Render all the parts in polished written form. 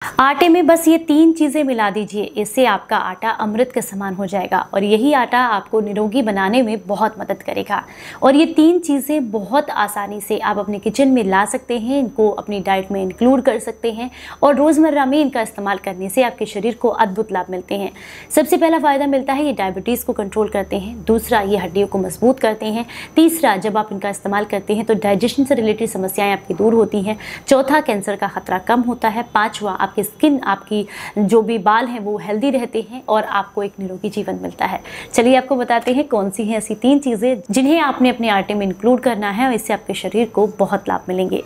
आटे में बस ये 3 चीज़ें मिला दीजिए, इससे आपका आटा अमृत के समान हो जाएगा और यही आटा आपको निरोगी बनाने में बहुत मदद करेगा। और ये 3 चीज़ें बहुत आसानी से आप अपने किचन में ला सकते हैं, इनको अपनी डाइट में इंक्लूड कर सकते हैं और रोज़मर्रा में इनका इस्तेमाल करने से आपके शरीर को अद्भुत लाभ मिलते हैं। सबसे पहला फ़ायदा मिलता है, ये डायबिटीज़ को कंट्रोल करते हैं। दूसरा, ये हड्डियों को मजबूत करते हैं। तीसरा, जब आप इनका इस्तेमाल करते हैं तो डाइजेशन से रिलेटेड समस्याएँ आपकी दूर होती हैं। चौथा, कैंसर का खतरा कम होता है। पाँचवा, आपकी स्किन, आपकी जो भी बाल हैं वो हेल्दी रहते हैं और आपको एक निरोगी जीवन मिलता है। चलिए आपको बताते हैं कौन सी हैं ऐसी 3 चीज़ें जिन्हें आपने अपने आटे में इंक्लूड करना है और इससे आपके शरीर को बहुत लाभ मिलेंगे।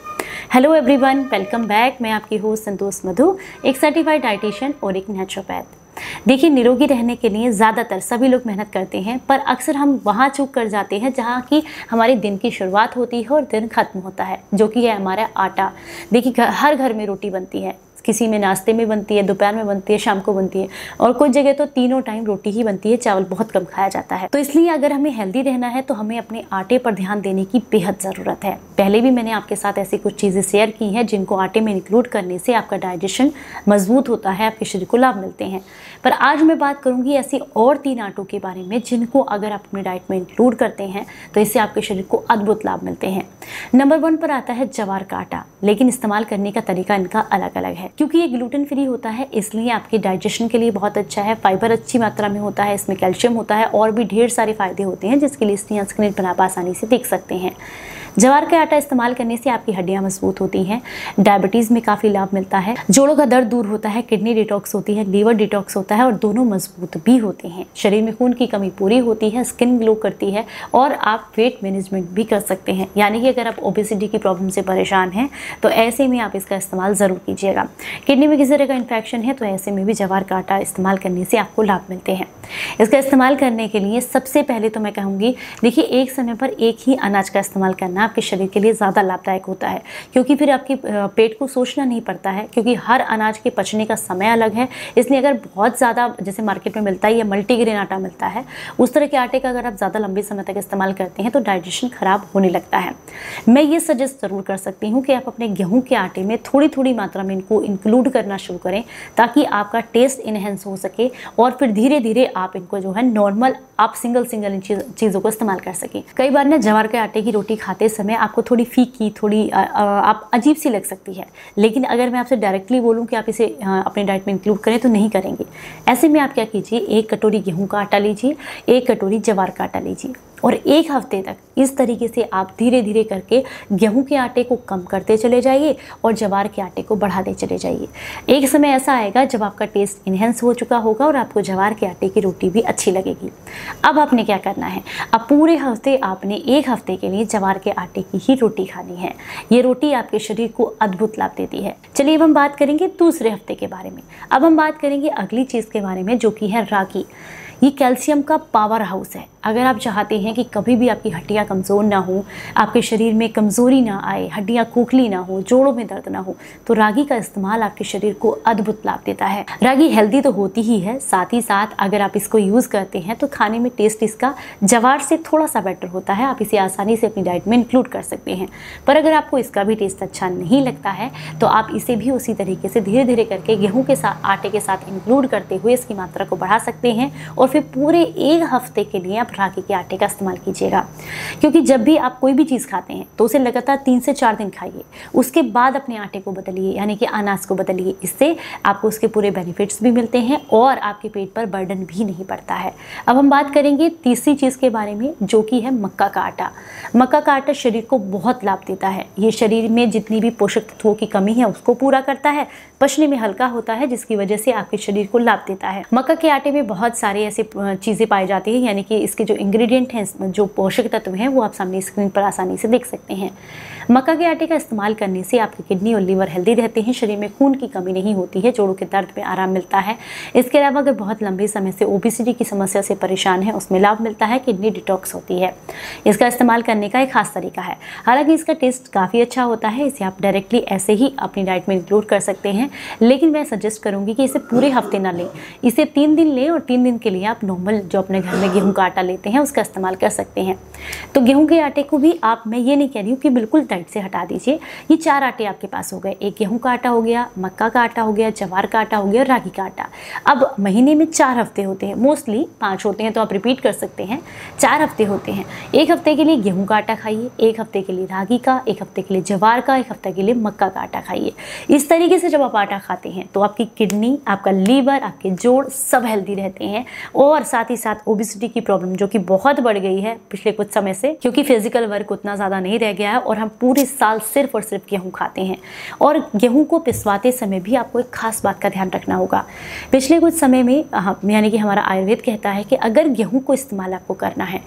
Hello everyone, welcome back. मैं आपकी होस्ट संतोष मधु, एक सर्टिफाइड डाइटिशियन और एक नेचुरोपैथ। देखिए, निरोगी रहने के लिए ज़्यादातर सभी लोग मेहनत करते हैं, पर अक्सर हम वहाँ चूक कर जाते हैं जहाँ की हमारे दिन की शुरुआत होती है और दिन खत्म होता है, जो कि है हमारा आटा। देखिए, हर घर में रोटी बनती है, किसी में नाश्ते में बनती है, दोपहर में बनती है, शाम को बनती है और कुछ जगह तो तीनों टाइम रोटी ही बनती है, चावल बहुत कम खाया जाता है। तो इसलिए अगर हमें हेल्दी रहना है तो हमें अपने आटे पर ध्यान देने की बेहद ज़रूरत है। पहले भी मैंने आपके साथ ऐसी कुछ चीज़ें शेयर की हैं जिनको आटे में इंक्लूड करने से आपका डाइजेशन मजबूत होता है, आपके शरीर को लाभ मिलते हैं। पर आज मैं बात करूँगी ऐसी और 3 आटों के बारे में जिनको अगर आप अपनी डाइट में इंक्लूड करते हैं तो इससे आपके शरीर को अद्भुत लाभ मिलते हैं। नंबर 1 पर आता है ज्वार का आटा, लेकिन इस्तेमाल करने का तरीका इनका अलग अलग है। क्योंकि ये ग्लूटेन फ्री होता है इसलिए आपके डाइजेशन के लिए बहुत अच्छा है। फाइबर अच्छी मात्रा में होता है, इसमें कैल्शियम होता है और भी ढेर सारे फायदे होते हैं जिसकी लिस्ट यहाँ स्क्रीन पर आप आसानी से देख सकते हैं। ज्वार का आटा इस्तेमाल करने से आपकी हड्डियां मजबूत होती हैं, डायबिटीज़ में काफ़ी लाभ मिलता है, जोड़ों का दर्द दूर होता है, किडनी डिटॉक्स होती है, लीवर डिटॉक्स होता है और दोनों मजबूत भी होते हैं। शरीर में खून की कमी पूरी होती है, स्किन ग्लो करती है और आप वेट मैनेजमेंट भी कर सकते हैं। यानी कि अगर आप ओबेसिटी की प्रॉब्लम से परेशान हैं तो ऐसे में आप इसका इस्तेमाल ज़रूर कीजिएगा। किडनी में किसी तरह का इन्फेक्शन है तो ऐसे में भी ज्वार का आटा इस्तेमाल करने से आपको लाभ मिलते हैं। इसका इस्तेमाल करने के लिए सबसे पहले तो मैं कहूँगी, देखिए, एक समय पर एक ही अनाज का इस्तेमाल करना आपके शरीर के लिए ज़्यादा लाभदायक होता है, क्योंकि फिर आपके पेट को सोचना नहीं पड़ता है, क्योंकि हर अनाज के पचने का समय अलग है। इसलिए अगर बहुत ज़्यादा, जैसे मार्केट में मिलता है या मल्टीग्रेन आटा मिलता है, उस तरह के आटे का अगर आप ज़्यादा लंबे समय तक इस्तेमाल करते हैं तो डाइजेशन ख़राब होने लगता है। मैं ये सजेस्ट ज़रूर कर सकती हूँ कि आप अपने गेहूँ के आटे में थोड़ी थोड़ी मात्रा में इनको इंक्लूड करना शुरू करें ताकि आपका टेस्ट इनहेंस हो सके और फिर धीरे धीरे आप इनको जो है नॉर्मल आप सिंगल इन चीज़ों को इस्तेमाल कर सकें। कई बार ना ज्वार के आटे की रोटी खाते समय आपको थोड़ी फीकी, थोड़ी आप अजीब सी लग सकती है, लेकिन अगर मैं आपसे डायरेक्टली बोलूं कि आप इसे अपने डाइट में इंक्लूड करें तो नहीं करेंगे। ऐसे में आप क्या कीजिए, 1 कटोरी गेहूं का आटा लीजिए, 1 कटोरी ज्वार का आटा लीजिए और 1 हफ्ते तक इस तरीके से आप धीरे धीरे करके गेहूं के आटे को कम करते चले जाइए और ज्वार के आटे को बढ़ाते चले जाइए। एक समय ऐसा आएगा जब आपका टेस्ट इन्हेंस हो चुका होगा और आपको ज्वार के आटे की रोटी भी अच्छी लगेगी। अब आपने क्या करना है, अब पूरे हफ्ते आपने 1 हफ्ते के लिए ज्वार के आटे की ही रोटी खानी है। ये रोटी आपके शरीर को अद्भुत लाभ देती है। चलिए अब हम बात करेंगे दूसरे हफ्ते के बारे में। अब हम बात करेंगे अगली चीज़ के बारे में, जो कि है रागी। ये कैल्शियम का पावर हाउस है। अगर आप चाहते हैं कि कभी भी आपकी हड्डियां कमज़ोर ना हो, आपके शरीर में कमज़ोरी ना आए, हड्डियां खोखली ना हो, जोड़ों में दर्द ना हो, तो रागी का इस्तेमाल आपके शरीर को अद्भुत लाभ देता है। रागी हेल्दी तो होती ही है, साथ ही साथ अगर आप इसको यूज़ करते हैं तो खाने में टेस्ट इसका ज्वार से थोड़ा सा बेटर होता है। आप इसे आसानी से अपनी डाइट में इंक्लूड कर सकते हैं। पर अगर आपको इसका भी टेस्ट अच्छा नहीं लगता है तो आप इसे भी उसी तरीके से धीरे धीरे करके गेहूँ के साथ, आटे के साथ इंक्लूड करते हुए इसकी मात्रा को बढ़ा सकते हैं और फिर पूरे 1 हफ्ते के लिए आप रागी के आटे का इस्तेमाल कीजिएगा। क्योंकि जब भी आप कोई भी चीज़ खाते हैं तो उसे लगातार 3 से 4 दिन खाइए, उसके बाद अपने आटे को बदलिए, यानी कि अनाज को बदलिए। इससे आपको उसके पूरे बेनिफिट्स भी मिलते हैं और आपके पेट पर बर्डन भी नहीं पड़ता है। अब हम बात करेंगे तीसरी चीज़ के बारे में, जो कि है मक्का का आटा। मक्का का आटा शरीर को बहुत लाभ देता है। ये शरीर में जितनी भी पोषक तत्वों की कमी है उसको पूरा करता है, पचने में हल्का होता है, जिसकी वजह से आपके शरीर को लाभ देता है। मक्का के आटे में बहुत सारे ऐसे चीज़ें पाई जाती हैं, यानी कि इसके जो इंग्रेडिएंट हैं, जो पोषक तत्व हैं, वो आप सामने स्क्रीन पर आसानी से देख सकते हैं। मक्का के आटे का इस्तेमाल करने से आपकी किडनी और लीवर हेल्दी रहते हैं, शरीर में खून की कमी नहीं होती है, जोड़ों के दर्द में आराम मिलता है। इसके अलावा अगर बहुत लंबे समय से ओबेसिटी की समस्या से परेशान है उसमें लाभ मिलता है, किडनी डिटॉक्स होती है। इसका इस्तेमाल करने का एक खास तरीका है, हालांकि इसका टेस्ट काफ़ी अच्छा होता है। इसे आप डायरेक्टली ऐसे ही अपनी डाइट में इंक्लूड कर सकते हैं, लेकिन मैं सजेस्ट करूँगी कि इसे पूरे हफ्ते ना लें, इसे 3 दिन लें और 3 दिन के लिए आप नॉर्मल जो अपने घर में गेहूँ का आटा लेते हैं उसका इस्तेमाल कर सकते हैं। तो गेहूँ के आटे को भी आप, मैं ये नहीं कह रही हूँ कि बिल्कुल टाइट से हटा दीजिए। ये 4 आटे आपके पास हो गए, एक गेहूं का आटा हो गया, मक्का का आटा हो गया, जवार का आटा हो गया और रागी का आटा। अब महीने में 4 हफ्ते होते हैं, मोस्टली 5 होते हैं तो आप रिपीट कर सकते हैं, 4 हफ्ते होते हैं। 1 हफ्ते के लिए गेहूं का आटा खाइए, 1 हफ्ते के लिए रागी का, 1 हफ्ते के लिए जवार का, 1 हफ्ते के लिए मक्का का आटा खाइए। इस तरीके से जब आप आटा खाते हैं तो आपकी किडनी, आपका लीवर, आपके जोड़ सब हेल्दी रहते हैं। और साथ ही साथ ओबेसिटी की प्रॉब्लम जो कि बहुत बढ़ गई है पिछले कुछ समय से, क्योंकि फिजिकल वर्क उतना ज़्यादा नहीं रह गया है और हम पूरे साल सिर्फ और सिर्फ गेहूं खाते हैं। और गेहूं को पिसवाते समय भी आपको एक खास बात का ध्यान रखना होगा। पिछले कुछ समय में यानी कि हमारा आयुर्वेद कहता है कि अगर गेहूं को इस्तेमाल आपको करना है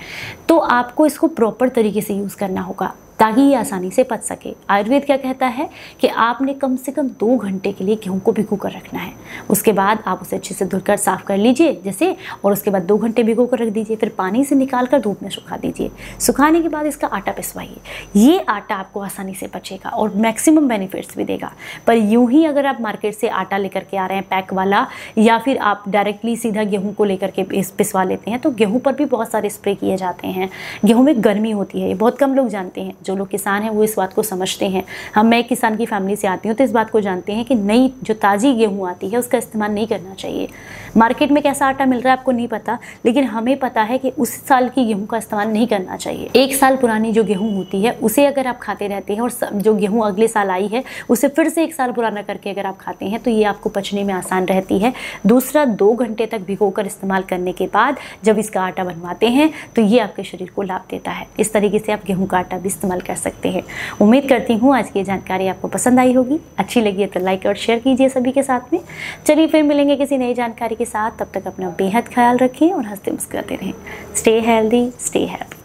तो आपको इसको प्रॉपर तरीके से यूज़ करना होगा ताकि ये आसानी से पच सके। आयुर्वेद क्या कहता है कि आपने कम से कम 2 घंटे के लिए गेहूं को भिगो कर रखना है। उसके बाद आप उसे अच्छे से धुलकर साफ कर लीजिए जैसे, और उसके बाद 2 घंटे भिगो कर रख दीजिए। फिर पानी से निकाल कर धूप में सुखा दीजिए। सुखाने के बाद इसका आटा पिसवाइए। ये आटा आपको आसानी से पचेगा और मैक्सिमम बेनिफिट्स भी देगा। पर यूं ही अगर आप मार्केट से आटा लेकर के आ रहे हैं पैक वाला, या फिर आप डायरेक्टली सीधा गेहूँ को लेकर के पिसवा लेते हैं, तो गेहूँ पर भी बहुत सारे स्प्रे किए जाते हैं। गेहूँ में गर्मी होती है, ये बहुत कम लोग जानते हैं। जो लोग किसान हैं वो इस बात को समझते हैं। मैं एक किसान की फैमिली से आती हूँ तो इस बात को जानते हैं कि नई जो ताज़ी गेहूँ आती है उसका इस्तेमाल नहीं करना चाहिए। मार्केट में कैसा आटा मिल रहा है आपको नहीं पता, लेकिन हमें पता है कि उस साल की गेहूँ का इस्तेमाल नहीं करना चाहिए। 1 साल पुरानी जो गेहूँ होती है उसे अगर आप खाते रहते हैं और जो गेहूँ अगले साल आई है उसे फिर से 1 साल पुराना करके अगर आप खाते हैं तो ये आपको पचने में आसान रहती है। दूसरा, 2 घंटे तक भिगोकर इस्तेमाल करने के बाद जब इसका आटा बनवाते हैं तो ये आपके शरीर को लाभ देता है। इस तरीके से आप गेहूँ का आटा भी इस्तेमाल कर सकते हैं। उम्मीद करती हूँ आज की जानकारी आपको पसंद आई होगी। अच्छी लगी है तो लाइक और शेयर कीजिए सभी के साथ में। चलिए फिर मिलेंगे किसी नई जानकारी के साथ, तब तक अपना बेहद ख्याल रखें और हंसते मुस्कुराते रहें। Stay healthy, stay happy.